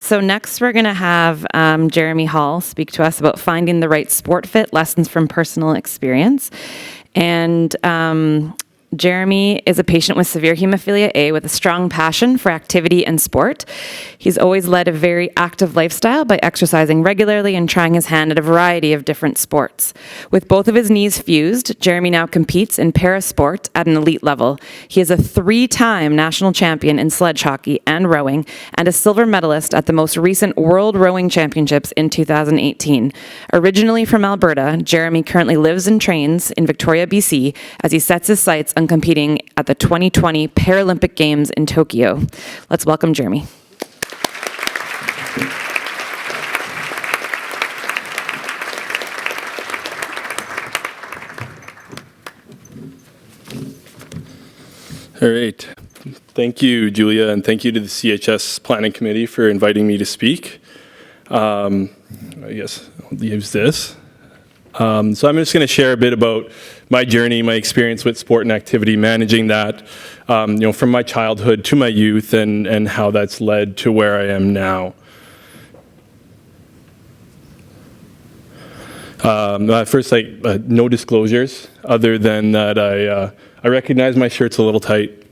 So next we're going to have Jeremy Hall speak to us about finding the right sport fit, lessons from personal experience. And Jeremy is a patient with severe hemophilia A with a strong passion for activity and sport. He's always led a very active lifestyle by exercising regularly and trying his hand at a variety of different sports. With both of his knees fused, Jeremy now competes in parasport at an elite level. He is a 3-time national champion in sledge hockey and rowing and a silver medalist at the most recent World Rowing Championships in 2018. Originally from Alberta, Jeremy currently lives and trains in Victoria, BC, as he sets his sights on competing at the 2020 Paralympic Games in Tokyo. Let's welcome Jeremy. All right. Thank you, Julia, and thank you to the CHS Planning Committee for inviting me to speak. I guess I'll use this. So I'm just going to share a bit about my journey, my experience with sport and activity, managing that, from my childhood to my youth, and how that's led to where I am now. First, no disclosures, other than that I recognize my shirt's a little tight.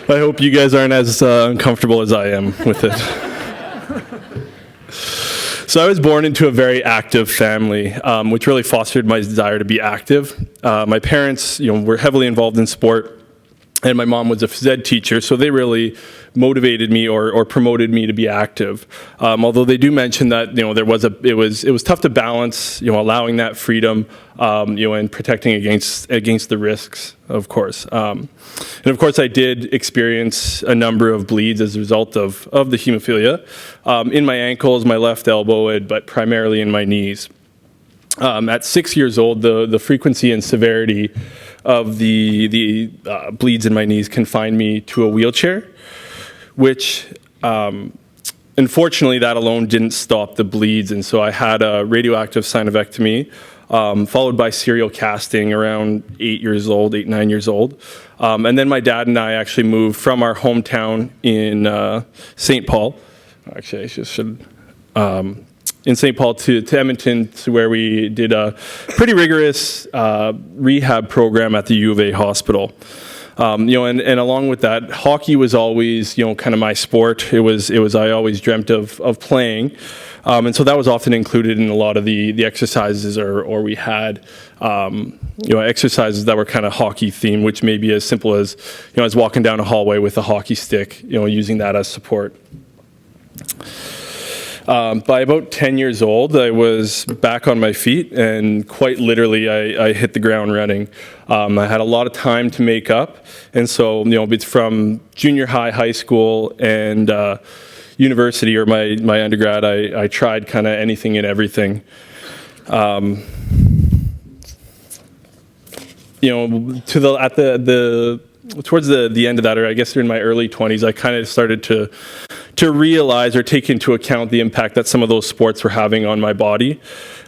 I hope you guys aren't as uncomfortable as I am with it. So I was born into a very active family, which really fostered my desire to be active. My parents, were heavily involved in sport, and my mom was a phys ed teacher, so they really motivated me or promoted me to be active. Although they do mention that it was tough to balance, allowing that freedom, and protecting against the risks, of course. And of course, I did experience a number of bleeds as a result of the hemophilia in my ankles, my left elbow, but primarily in my knees. At 6 years old, the frequency and severity of the bleeds in my knees confined me to a wheelchair, which unfortunately that alone didn't stop the bleeds, and so I had a radioactive synovectomy followed by serial casting around 9 years old. And then my dad and I actually moved from our hometown in St. Paul. Actually, I should in St. Paul to Edmonton, to where we did a pretty rigorous rehab program at the U of A hospital. And along with that, hockey was always, kind of my sport. It was I always dreamt of playing. And so that was often included in a lot of the exercises, or we had, exercises that were kind of hockey themed, which may be as simple as, as walking down a hallway with a hockey stick, using that as support. By about 10 years old, I was back on my feet, and quite literally, I hit the ground running. I had a lot of time to make up, and so, it's from junior high school, and university, or my undergrad, I tried kind of anything and everything. Towards the end of that, or I guess in my early 20s, I kind of started to realize or take into account the impact that some of those sports were having on my body.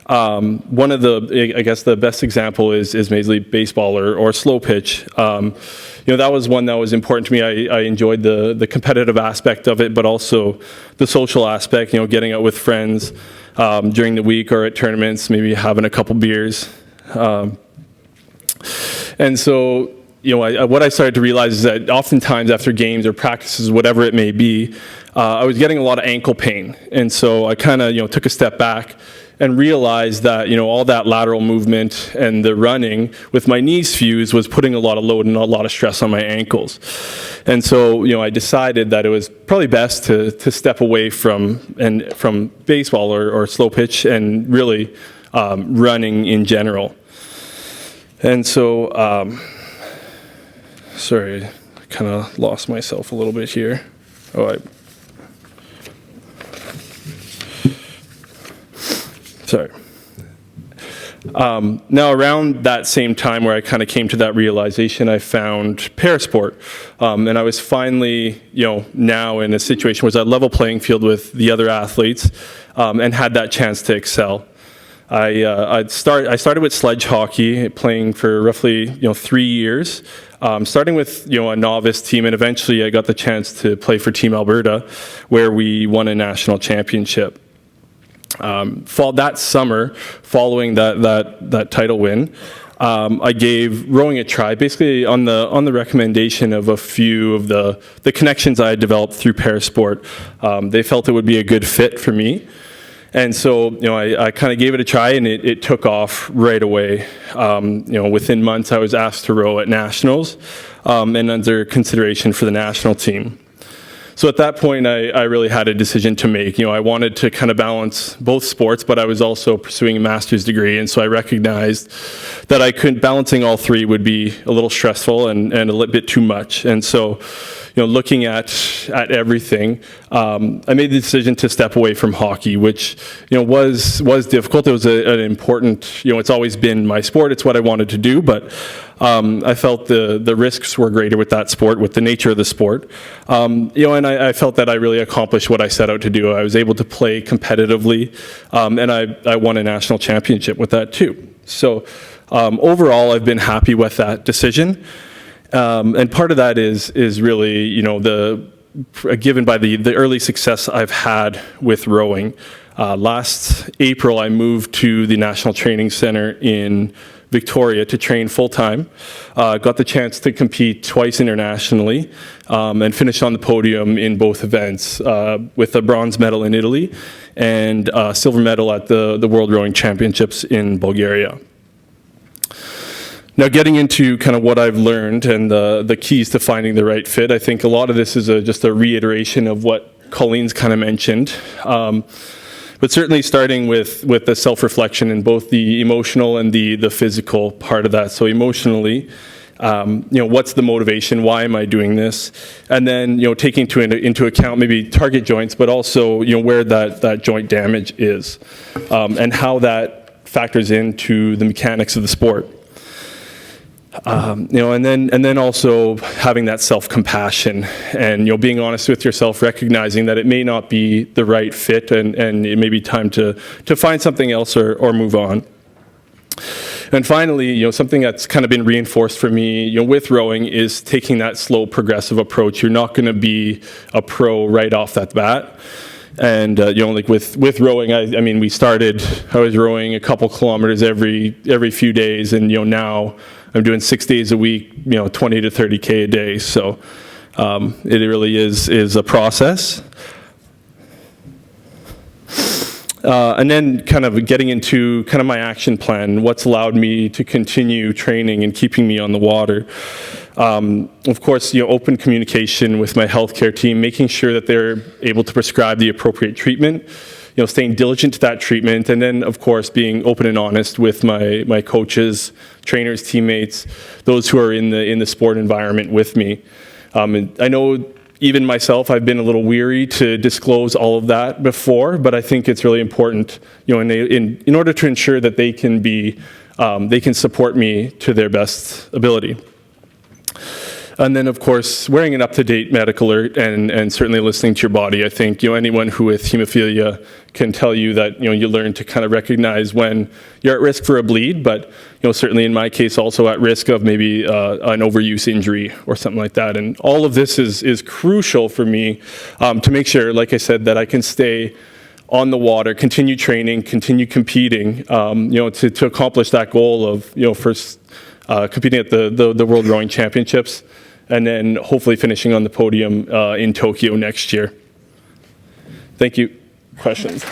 One of the best example is Major League Baseball or slow pitch. That was one that was important to me. I enjoyed the competitive aspect of it, but also the social aspect, getting out with friends during the week or at tournaments, maybe having a couple beers. And so, what I started to realize is that oftentimes after games or practices, whatever it may be, I was getting a lot of ankle pain. And so I kind of, took a step back and realized that, all that lateral movement and the running with my knees fused was putting a lot of load and a lot of stress on my ankles. And so, I decided that it was probably best to step away from baseball or slow pitch and really running in general. And so, sorry, I kind of lost myself a little bit here. Sorry. Now, around that same time where I kind of came to that realization, I found parasport. And I was finally, now in a situation where I was at a level playing field with the other athletes and had that chance to excel. I started with sledge hockey, playing for roughly 3 years, starting with a novice team, and eventually I got the chance to play for Team Alberta, where we won a national championship. That summer, following that title win, I gave rowing a try, basically on the recommendation of a few of the connections I had developed through Parasport. They felt it would be a good fit for me. And so, I kind of gave it a try, and it took off right away. Within months, I was asked to row at nationals, and under consideration for the national team. So at that point, I really had a decision to make. I wanted to kind of balance both sports, but I was also pursuing a master's degree, and so I recognized that balancing all three would be a little stressful and a little bit too much. And so, looking at everything, I made the decision to step away from hockey, which was difficult. It was an important. It's always been my sport. It's what I wanted to do, but I felt the risks were greater with that sport, with the nature of the sport. And I felt that I really accomplished what I set out to do. I was able to play competitively, and I won a national championship with that too. So overall, I've been happy with that decision. And part of that is really, given by the early success I've had with rowing. Last April, I moved to the National Training Center in Victoria to train full-time. Got the chance to compete twice internationally, and finished on the podium in both events, with a bronze medal in Italy and a silver medal at the World Rowing Championships in Bulgaria. Now, getting into kind of what I've learned and the keys to finding the right fit, I think a lot of this is just a reiteration of what Colleen's kind of mentioned. But certainly starting with the self-reflection and both the emotional and the physical part of that. So emotionally, what's the motivation? Why am I doing this? And then, taking into account maybe target joints, but also, where that joint damage is, and how that factors into the mechanics of the sport. And then also having that self-compassion and, being honest with yourself, recognizing that it may not be the right fit and it may be time to find something else or move on. And finally, something that's kind of been reinforced for me, with rowing is taking that slow, progressive approach. You're not going to be a pro right off that bat. And, like with rowing, I mean, I was rowing a couple kilometers every few days, and, now I'm doing 6 days a week, 20 to 30K a day. So it really is a process. And then kind of getting into kind of my action plan, what's allowed me to continue training and keeping me on the water. Of course, open communication with my healthcare team, making sure that they're able to prescribe the appropriate treatment, staying diligent to that treatment, and then, of course, being open and honest with my coaches, trainers, teammates, those who are in the sport environment with me. And I know even myself, I've been a little weary to disclose all of that before, but I think it's really important, in order to ensure that they can support me to their best ability. And then, of course, wearing an up-to-date medical alert and certainly listening to your body. I think anyone who with hemophilia can tell you that you learn to kind of recognize when you're at risk for a bleed, but certainly in my case also at risk of maybe an overuse injury or something like that. And all of this is crucial for me to make sure, like I said, that I can stay on the water, continue training, continue competing, to accomplish that goal of first competing at the World Rowing Championships, and then hopefully finishing on the podium in Tokyo next year. Thank you. Questions?